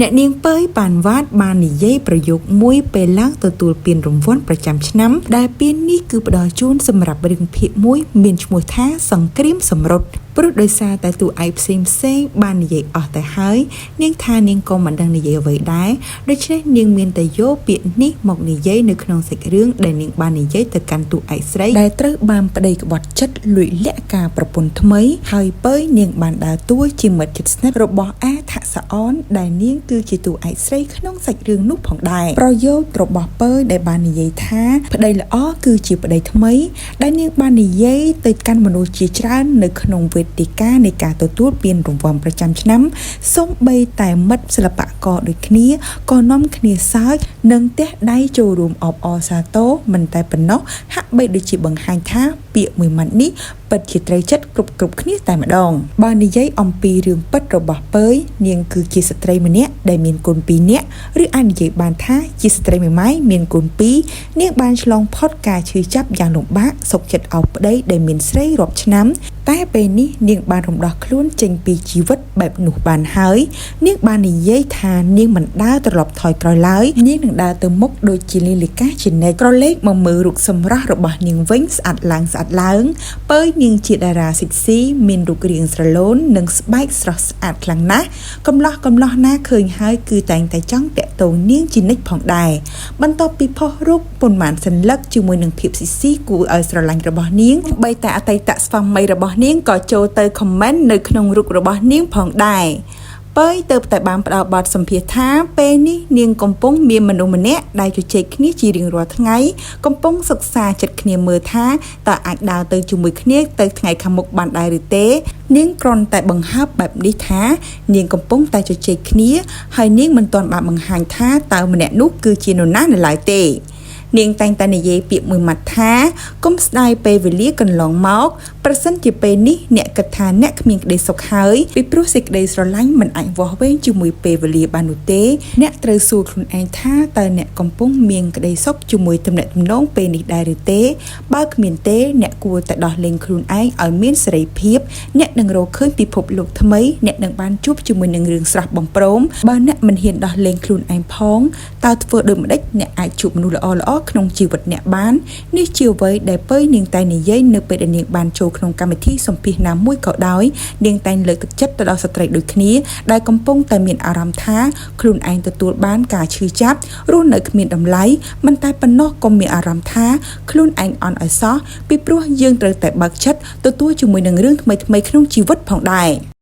អ្នកនាងពើបានវត្តបាននិយាយប្រយោគមួយពេលឡើងទទួលពានរង្វាន់ប្រចាំឆ្នាំដែលពាននេះគឺផ្ដល់ជូនសម្រាប់រឿងភាគមួយមានឈ្មោះថាសង្គ្រាមសម្រុតព្រោះដោយសារតែតួឯកផ្សេងបាននិយាយអស់ទៅហើយនាងថានាងក៏មិនដឹងនិយាយអ្វីដែរដូច្នេះនាងមានតែយកពាក្យនេះមកនិយាយនៅក្នុងសាច់រឿងដែលនាងបាននិយាយទៅកាន់តួឯកស្រីដែលត្រូវបានប្តីក្បត់ចិត្តលួចលាក់ការប្រពន្ធថ្មីហើយពើនាងបានដើរតួជាមិត្តជិតស្និទ្ធរបស់អាថាក់សាអនដែលនាងគឺជាតួឯកស្រីក្នុងសាច់រឿងនោះផងដែរប្រយោគរបស់ពើដែលបាននិយាយថាប្តីល្អគឺជាប្តីថ្មីដែលនាងបាននិយាយទៅកាន់មនុស្សជាច្រើននៅក្នុងវេទិកានៃការទទួលពានរង្វាន់ប្រចាំឆ្នាំសូម្បីតែមិត្តសិល្បករដូចគ្នាក៏នាំគ្នាសើចនិងទះដៃចូលរួមអបអរសាទរមិនតែប៉ុណ្ណោះហាក់បីដូចជាបង្ហាញថាពាក្យមួយម៉ាត់នេះពិតជាត្រូវចិត្តគ្រប់គ្នាតែម្ដងបើនិយាយអំពីរឿងពិតរបស់ពើនាងគឺជាស្ត្រីម្នាក់ដែលមានកូន2នាក់ឬអាចនិយាយបានថាជាស្ត្រីមេម៉ាយមានកូន2នាងបានឆ្លងផុតការឈឺចាប់យ៉ាងលំបាកសុខចិត្តអោបប្តីដែលមានស្រីរាប់ឆ្នាំតែពេលនេះនាងបានរំដោះខ្លួនចេញពីជីវិតបែបនោះបានហើយនាងបាននិយាយថានាងមិនដើរត្រឡប់ថយក្រោយឡើយនាងនឹងដើរទៅមុខដូចជាលីលីកាជានិច្ចក្រឡេកមកមើលរូបសម្រស់របស់នាងវិញស្អាតឡើងពើនាងជាតារាសិចស៊ីមានរូបរាងស្រឡូននិងស្បែកស្រស់ស្អាតខ្លាំងណាស់កំឡោះណាឃើញហើយគឺតែងតែចង់តាក់ទងនាងជានិច្ចផងដែរបន្ទាប់ពីផុសរូបប៉ុន្មានសន្លឹកជាមួយនឹងភាពស៊ីស៊ីគួរឲ្យស្រឡាញ់របស់នាងបីតែអតីតស្វាមីរបស់នាងក៏ចូលទៅខមមិននៅក្នុងរូបរបស់នាងផងដែរពើទៅតែបានផ្ដល់បទសម្ភាសន៍ថាពេលនេះនាងកំពុងមានមនុស្សម្នាក់ដែលជជែកគ្នាជារៀងរាល់ថ្ងៃកំពុងសិក្សាចិត្តគ្នាមើលថាតើអាចដើរទៅជាមួយគ្នាទៅថ្ងៃខាងមុខបានដែរឬទេនាងគ្រាន់តែបង្ហើបបែបនេះថានាងកំពុងតែជជែកគ្នាហើយនាងមិនទាន់បានបង្ហាញថាតើម្នាក់នោះគឺជានរណានៅឡើយទេនាងតែងតែនិយាយពាក្យមួយម៉ាត់ថាកុំស្ដាយពេលវេលាកន្លងមកប្រសិនជាពេលនេះអ្នកគិតថាអ្នកគ្មានក្តីសុខហើយពីព្រោះសេចក្តីស្រឡាញ់មិនអាចវាស់វែងជាមួយពេលវេលាបាននោះទេអ្នកត្រូវសួរខ្លួនឯងថាតើអ្នកកំពុងមានក្តីសុខជាមួយទំនាក់ទំនងពេលនេះដែរឬទេបើគ្មានទេអ្នកគួរតែដោះលែងខ្លួនឯងឲ្យមានសេរីភាពអ្នកនឹងរកឃើញពិភពលោកថ្មីអ្នកនឹងបានជួបជាមួយនឹងរឿងស្រស់បំព្រមបើអ្នកមិនហ៊ានដោះលែងខ្លួនឯងផងតើធ្វើដូចម្តេចអ្នកអាចជួបមនុស្សល្អក្នុងជីវិតអ្នកបាននេះជាអ្វីដែលពើនាងតែនិយាយនៅពេលដែលនាងបានចូលក្នុងកម្មវិធីសម្ភាសន៍ណាមួយក៏ដោយនាងតែលើកទឹកចិត្តទៅដល់ស្ត្រីដូចគ្នាដែលកំពុងតែមានអារម្មណ៍ថាខ្លួនឯងទទួលបានការឈឺចាប់រស់នៅគ្មានតម្លៃមិនតែប៉ុណ្ណោះក៏មានអារម្មណ៍ថាខ្លួនឯងអន់ឲ្យសោះពីព្រោះយើងត្រូវតែបើកចិត្តទទួលជាមួយនឹងរឿងថ្មីៗក្នុងជីវិតផងដែរ